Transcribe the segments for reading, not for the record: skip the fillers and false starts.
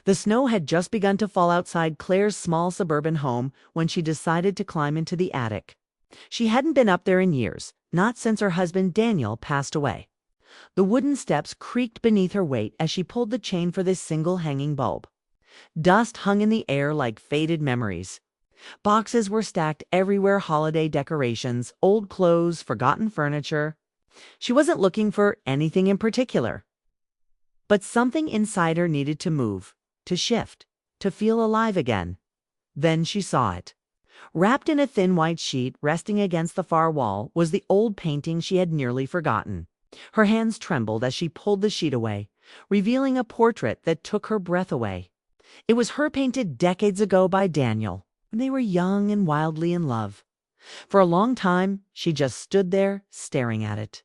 The snow had just begun to fall outside Claire's small suburban home when she decided to climb into the attic. She hadn't been up there in years, not since her husband Daniel passed away. The wooden steps creaked beneath her weight as she pulled the chain for this single hanging bulb. Dust hung in the air like faded memories. Boxes were stacked everywhere, holiday decorations, old clothes, forgotten furniture. She wasn't looking for anything in particular. But something inside her needed to move, to shift, to feel alive again. Then she saw it. Wrapped in a thin white sheet resting against the far wall was the old painting she had nearly forgotten. Her hands trembled as she pulled the sheet away, revealing a portrait that took her breath away. It was her, painted decades ago by Daniel, when they were young and wildly in love. For a long time, she just stood there, staring at it.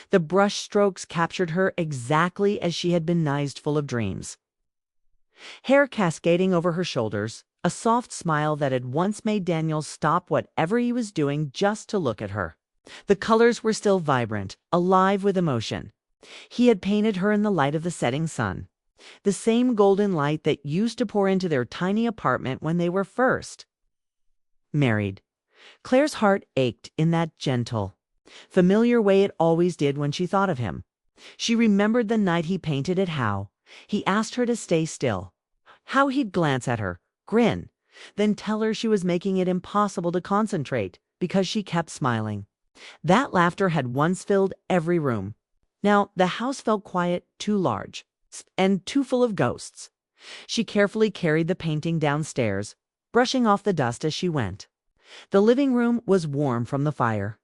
The brush strokes captured her exactly as she had been knifed full of dreams. Hair cascading over her shoulders, a soft smile that had once made Daniel stop whatever he was doing just to look at her. The colors were still vibrant, alive with emotion. He had painted her in the light of the setting sun, the same golden light that used to pour into their tiny apartment when they were first married. Claire's heart ached in that gentle, familiar way it always did when she thought of him. She remembered the night he painted it, how he asked her to stay still, how he'd glance at her, grin, then tell her she was making it impossible to concentrate because she kept smiling. That laughter had once filled every room. Now the house felt quiet, too large, and too full of ghosts. She carefully carried the painting downstairs, brushing off the dust as she went. The living room was warm from the fire.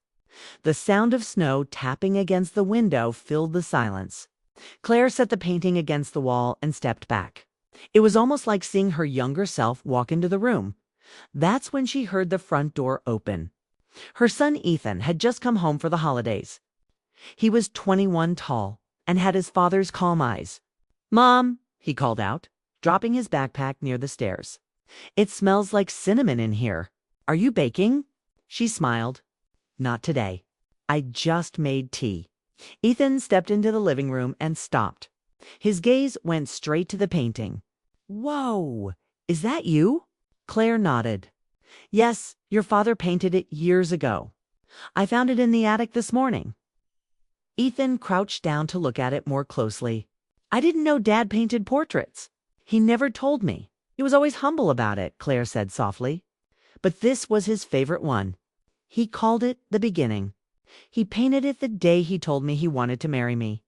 The sound of snow tapping against the window filled the silence. Claire set the painting against the wall and stepped back. It was almost like seeing her younger self walk into the room. That's when she heard the front door open. Her son Ethan had just come home for the holidays. He was 21 tall and had his father's calm eyes. "Mom," he called out, dropping his backpack near the stairs. "It smells like cinnamon in here. Are you baking?" She smiled. "Not today. I just made tea." Ethan stepped into the living room and stopped. His gaze went straight to the painting. "Whoa! Is that you?" Claire nodded. "Yes, your father painted it years ago. I found it in the attic this morning." Ethan crouched down to look at it more closely. "I didn't know Dad painted portraits. He never told me. He was always humble about it," Claire said softly. "But this was his favorite one. He called it The Beginning. He painted it the day he told me he wanted to marry me."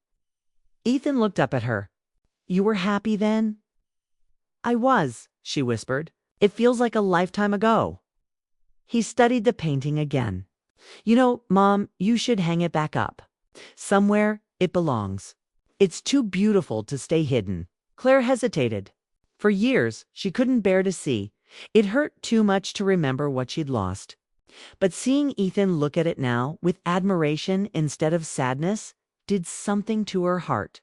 Ethan looked up at her. "You were happy then?" "I was," she whispered. "It feels like a lifetime ago." He studied the painting again. "You know, Mom, you should hang it back up. Somewhere it belongs. It's too beautiful to stay hidden." Claire hesitated. For years, she couldn't bear to see. It hurt too much to remember what she'd lost. But seeing Ethan look at it now, with admiration instead of sadness, did something to her heart.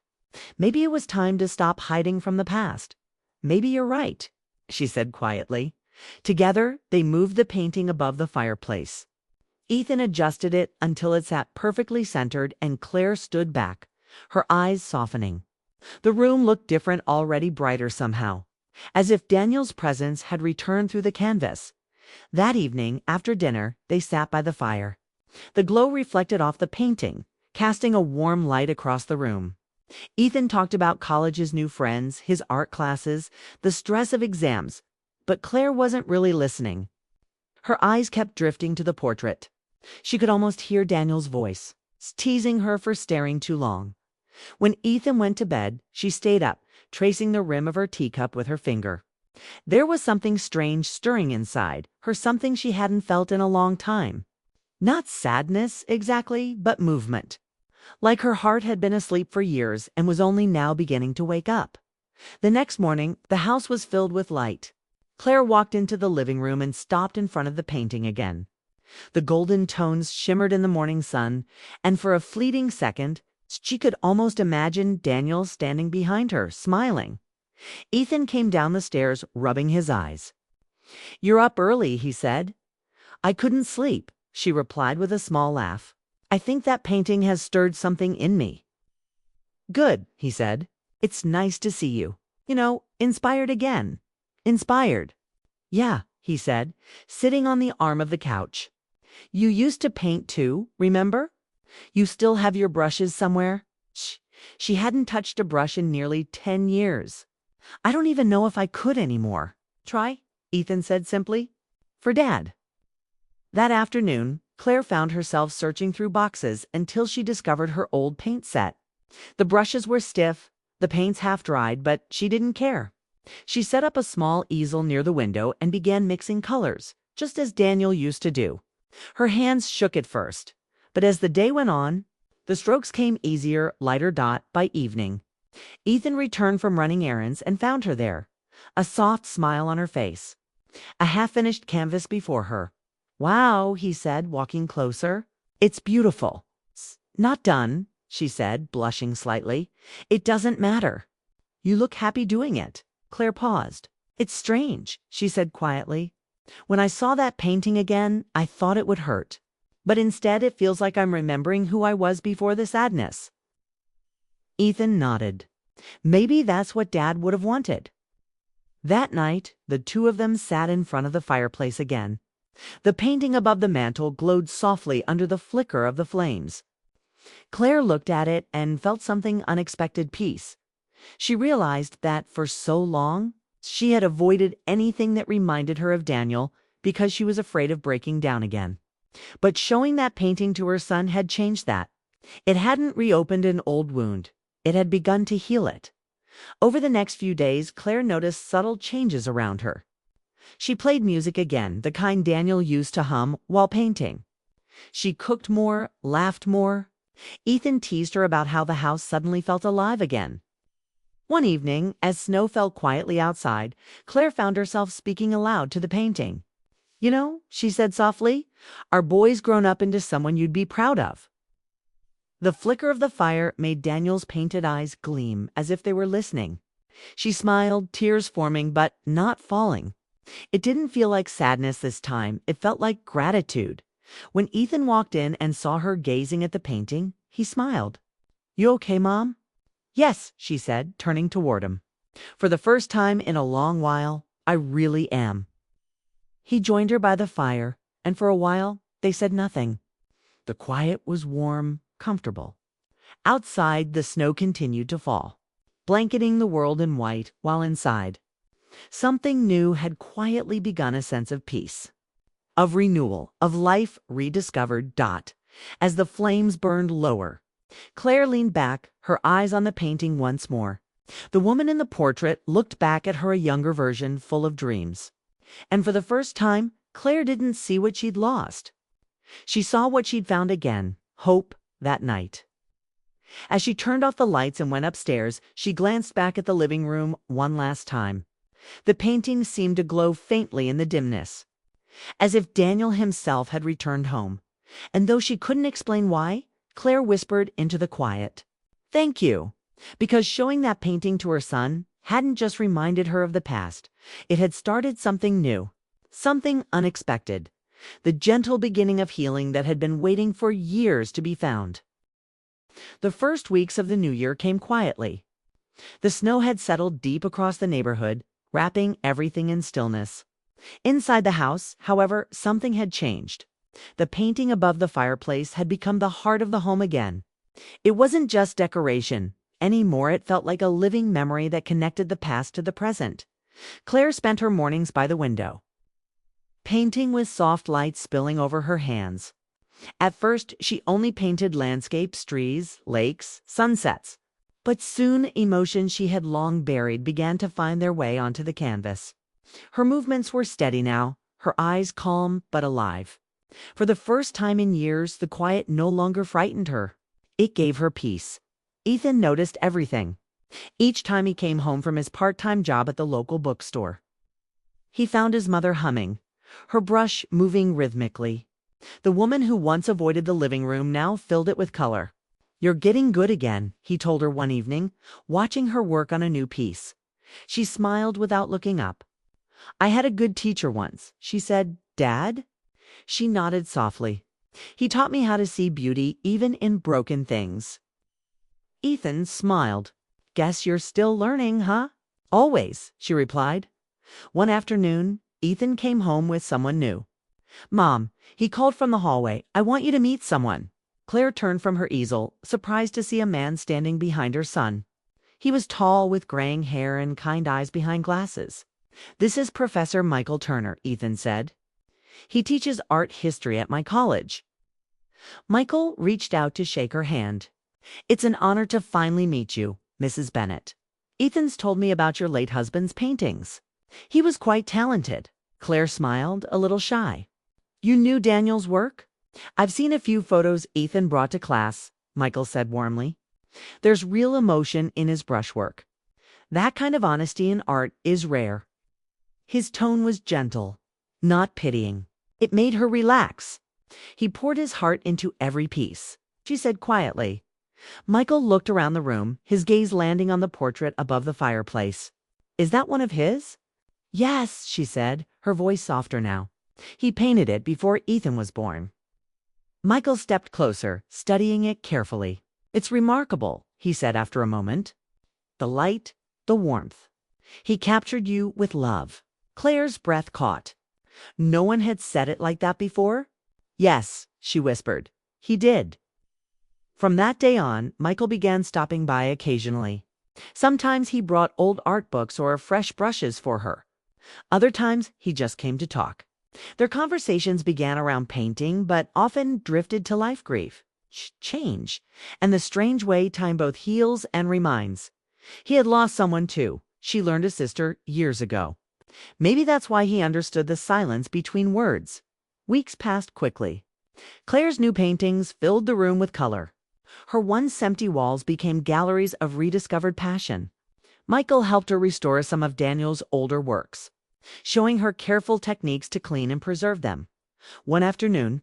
Maybe it was time to stop hiding from the past. "Maybe you're right," she said quietly. Together, they moved the painting above the fireplace. Ethan adjusted it until it sat perfectly centered, and Claire stood back, her eyes softening. The room looked different, already brighter somehow, as if Daniel's presence had returned through the canvas. That evening, after dinner, they sat by the fire. The glow reflected off the painting, casting a warm light across the room. Ethan talked about college's new friends, his art classes, the stress of exams, but Claire wasn't really listening. Her eyes kept drifting to the portrait. She could almost hear Daniel's voice, teasing her for staring too long. When Ethan went to bed, she stayed up, tracing the rim of her teacup with her finger. There was something strange stirring inside her, something she hadn't felt in a long time. Not sadness exactly, but movement. Like her heart had been asleep for years and was only now beginning to wake up. The next morning, the house was filled with light. Claire walked into the living room and stopped in front of the painting again. The golden tones shimmered in the morning sun, and for a fleeting second, she could almost imagine Daniel standing behind her, smiling. Ethan came down the stairs, rubbing his eyes. "You're up early," he said. "I couldn't sleep," she replied with a small laugh. "I think that painting has stirred something in me." "Good," he said. "It's nice to see you." Inspired again. Inspired. Yeah, he said, sitting on the arm of the couch. You used to paint too, remember? You still have your brushes somewhere? Shh. She hadn't touched a brush in nearly 10 years. I don't even know if I could anymore. Try, Ethan said simply. For Dad. That afternoon, Claire found herself searching through boxes until she discovered her old paint set. The brushes were stiff, the paints half dried, but she didn't care. She set up a small easel near the window and began mixing colors, just as Daniel used to do. Her hands shook at first, but as the day went on, the strokes came easier, lighter dot by evening. Ethan returned from running errands and found her there, a soft smile on her face, a half-finished canvas before her. Wow, he said, walking closer. It's beautiful. Not done, she said, blushing slightly. It doesn't matter. You look happy doing it. Claire paused. It's strange, she said quietly. When I saw that painting again, I thought it would hurt. But instead it feels like I'm remembering who I was before the sadness. Ethan nodded. Maybe that's what Dad would have wanted. That night, the two of them sat in front of the fireplace again. The painting above the mantel glowed softly under the flicker of the flames. Claire looked at it and felt something unexpected peace. She realized that for so long, she had avoided anything that reminded her of Daniel because she was afraid of breaking down again. But showing that painting to her son had changed that. It hadn't reopened an old wound. It had begun to heal it. Over the next few days, Claire noticed subtle changes around her. She played music again, the kind Daniel used to hum while painting. She cooked more, laughed more. Ethan teased her about how the house suddenly felt alive again. One evening, as snow fell quietly outside, Claire found herself speaking aloud to the painting. She said softly, our boy's grown up into someone you'd be proud of. The flicker of the fire made Daniel's painted eyes gleam as if they were listening. She smiled, tears forming but not falling. It didn't feel like sadness this time, it felt like gratitude. When Ethan walked in and saw her gazing at the painting, he smiled. You okay, Mom? Yes, she said, turning toward him. For the first time in a long while, I really am. He joined her by the fire, and for a while they said nothing. The quiet was warm, comfortable. Outside, the snow continued to fall, blanketing the world in white, while inside, something new had quietly begun, a sense of peace, of renewal, of life rediscovered. As the flames burned lower, Claire leaned back, her eyes on the painting once more. The woman in the portrait looked back at her, a younger version, full of dreams. And for the first time, Claire didn't see what she'd lost. She saw what she'd found again, hope, that night. As she turned off the lights and went upstairs, she glanced back at the living room one last time. The painting seemed to glow faintly in the dimness, as if Daniel himself had returned home. And though she couldn't explain why, Claire whispered into the quiet, "Thank you," because showing that painting to her son hadn't just reminded her of the past. It had started something new, something unexpected, the gentle beginning of healing that had been waiting for years to be found. The first weeks of the new year came quietly. The snow had settled deep across the neighborhood, wrapping everything in stillness. Inside the house, however, something had changed. The painting above the fireplace had become the heart of the home again. It wasn't just decoration anymore. It felt like a living memory that connected the past to the present. Claire spent her mornings by the window, painting with soft light spilling over her hands. At first, she only painted landscapes, trees, lakes, sunsets. But soon emotions she had long buried began to find their way onto the canvas. Her movements were steady now, her eyes calm but alive. For the first time in years, the quiet no longer frightened her. It gave her peace. Ethan noticed everything. Each time he came home from his part-time job at the local bookstore, he found his mother humming, her brush moving rhythmically. The woman who once avoided the living room now filled it with color. "You're getting good again," he told her one evening, watching her work on a new piece. She smiled without looking up. "I had a good teacher once," she said. "Dad?" She nodded softly. "He taught me how to see beauty even in broken things." Ethan smiled. "Guess you're still learning, huh?" Always, she replied. One afternoon, Ethan came home with someone new. Mom, he called from the hallway. I want you to meet someone. Claire turned from her easel, surprised to see a man standing behind her son. He was tall, with graying hair and kind eyes behind glasses. This is Professor Michael Turner, Ethan said. He teaches art history at my college. Michael reached out to shake her hand. It's an honor to finally meet you, Mrs. Bennett. Ethan's told me about your late husband's paintings. He was quite talented. Claire smiled, a little shy. You knew Daniel's work? I've seen a few photos Ethan brought to class, Michael said warmly. There's real emotion in his brushwork. That kind of honesty in art is rare. His tone was gentle, not pitying. It made her relax. He poured his heart into every piece, she said quietly. Michael looked around the room, his gaze landing on the portrait above the fireplace. Is that one of his? Yes, she said, her voice softer now. He painted it before Ethan was born. Michael stepped closer, studying it carefully. It's remarkable, he said after a moment. The light, the warmth. He captured you with love. Claire's breath caught. No one had said it like that before? Yes, she whispered. He did. From that day on, Michael began stopping by occasionally. Sometimes he brought old art books or fresh brushes for her. Other times, he just came to talk. Their conversations began around painting, but often drifted to life grief, change, and the strange way time both heals and reminds. He had lost someone too. She learned a sister years ago. Maybe that's why he understood the silence between words. Weeks passed quickly. Claire's new paintings filled the room with color. Her once empty walls became galleries of rediscovered passion. Michael helped her restore some of Daniel's older works, showing her careful techniques to clean and preserve them. One afternoon,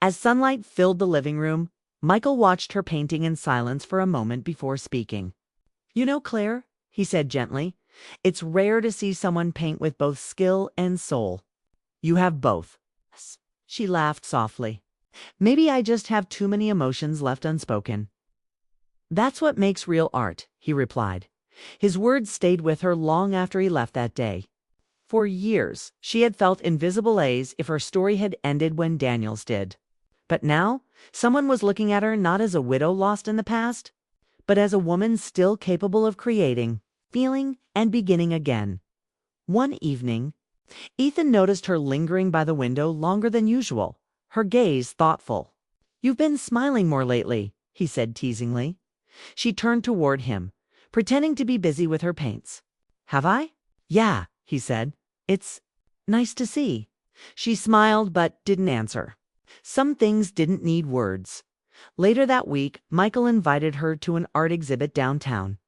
as sunlight filled the living room, Michael watched her painting in silence for a moment before speaking. You know, Claire, he said gently, it's rare to see someone paint with both skill and soul. You have both. She laughed softly. Maybe I just have too many emotions left unspoken. That's what makes real art, he replied. His words stayed with her long after he left that day. For years, she had felt invisible A's if her story had ended when Daniel's did. But now, someone was looking at her not as a widow lost in the past, but as a woman still capable of creating, feeling, and beginning again. One evening, Ethan noticed her lingering by the window longer than usual, her gaze thoughtful. You've been smiling more lately, he said teasingly. She turned toward him, pretending to be busy with her paints. Have I? Yeah, he said. It's nice to see. She smiled but didn't answer. Some things didn't need words. Later that week, Michael invited her to an art exhibit downtown.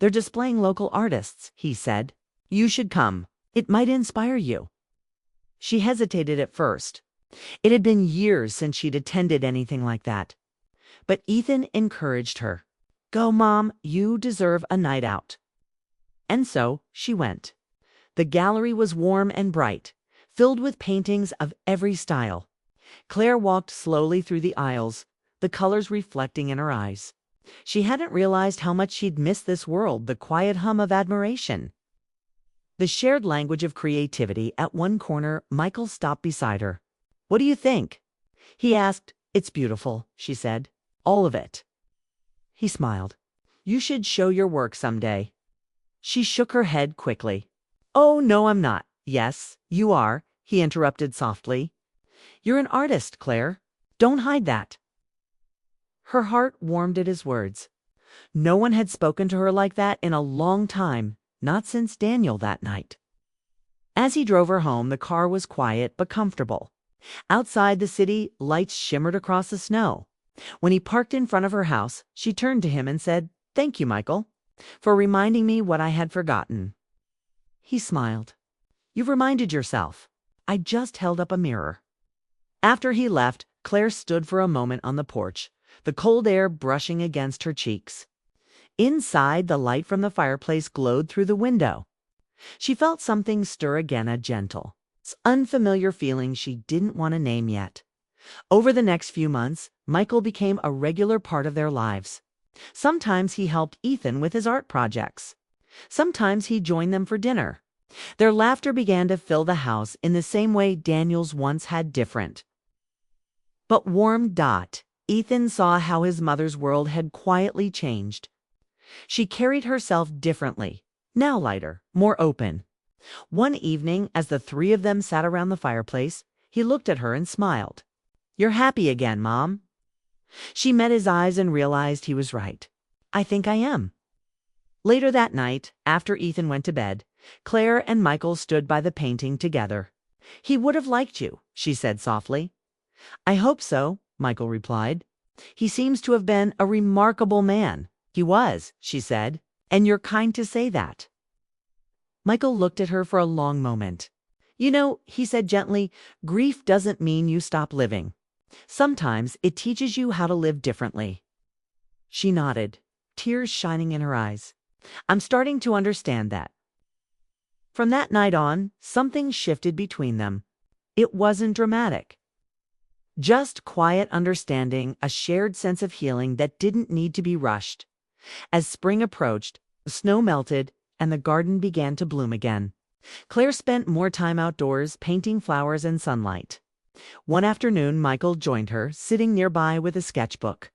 They're displaying local artists, he said. You should come. It might inspire you. She hesitated at first. It had been years since she'd attended anything like that. But Ethan encouraged her. Go, Mom, you deserve a night out. And so she went. The gallery was warm and bright, filled with paintings of every style. Claire walked slowly through the aisles, the colors reflecting in her eyes. She hadn't realized how much she'd missed this world, the quiet hum of admiration. The shared language of creativity. At one corner, Michael stopped beside her. What do you think? He asked. It's beautiful, she said. All of it. He smiled. You should show your work someday. She shook her head quickly. Oh, no, I'm not. Yes, you are, he interrupted softly. You're an artist, Claire. Don't hide that. Her heart warmed at his words. No one had spoken to her like that in a long time, not since Daniel that night. As he drove her home, the car was quiet but comfortable. Outside the city, lights shimmered across the snow. When he parked in front of her house, she turned to him and said, Thank you, Michael, for reminding me what I had forgotten. He smiled. You've reminded yourself. I just held up a mirror. After he left, Claire stood for a moment on the porch, the cold air brushing against her cheeks. Inside, the light from the fireplace glowed through the window. She felt something stir again, a gentle, unfamiliar feeling she didn't want to name yet. Over the next few months, Michael became a regular part of their lives. Sometimes he helped Ethan with his art projects. Sometimes he joined them for dinner. Their laughter began to fill the house in the same way Daniel's once had different. But warm. Ethan saw how his mother's world had quietly changed. She carried herself differently, now lighter, more open. One evening, as the three of them sat around the fireplace, he looked at her and smiled. "You're happy again, Mom." She met his eyes and realized he was right. "I think I am." Later that night, after Ethan went to bed, Claire and Michael stood by the painting together. "He would have liked you," she said softly. "I hope so," Michael replied. "He seems to have been a remarkable man." "He was," she said, "and you're kind to say that." Michael looked at her for a long moment. "You know," he said gently, "grief doesn't mean you stop living. Sometimes it teaches you how to live differently." She nodded, tears shining in her eyes. "I'm starting to understand that." From that night on, something shifted between them. It wasn't dramatic. Just quiet understanding, a shared sense of healing that didn't need to be rushed. As spring approached, the snow melted, and the garden began to bloom again. Claire spent more time outdoors, painting flowers in sunlight. One afternoon, Michael joined her, sitting nearby with a sketchbook.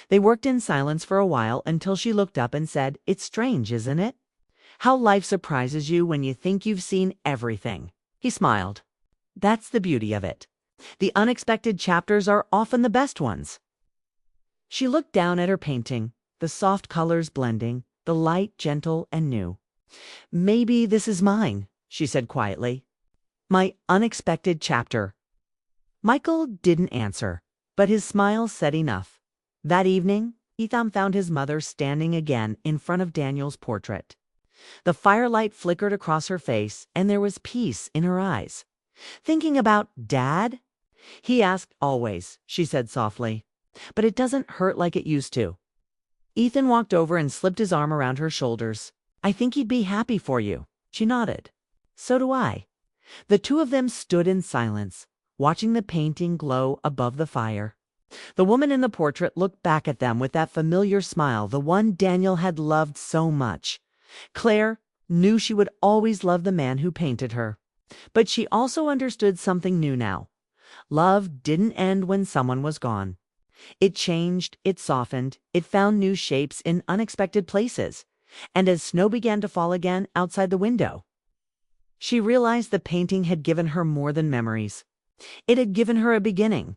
They worked in silence for a while until she looked up and said, "It's strange, isn't it? How life surprises you when you think you've seen everything." He smiled. "That's the beauty of it. The unexpected chapters are often the best ones." She looked down at her painting, the soft colors blending, the light gentle and new. "Maybe this is mine," she said quietly. "My unexpected chapter." Michael didn't answer, but his smile said enough. That evening, Ethan found his mother standing again in front of Daniel's portrait. The firelight flickered across her face, and there was peace in her eyes. "Thinking about Dad?" "He asked always," she said softly. "But it doesn't hurt like it used to." Ethan walked over and slipped his arm around her shoulders. "I think he'd be happy for you." She nodded. "So do I." The two of them stood in silence, watching the painting glow above the fire. The woman in the portrait looked back at them with that familiar smile, the one Daniel had loved so much. Claire knew she would always love the man who painted her. But she also understood something new now. Love didn't end when someone was gone. It changed, it softened, it found new shapes in unexpected places. And as snow began to fall again outside the window, she realized the painting had given her more than memories. It had given her a beginning,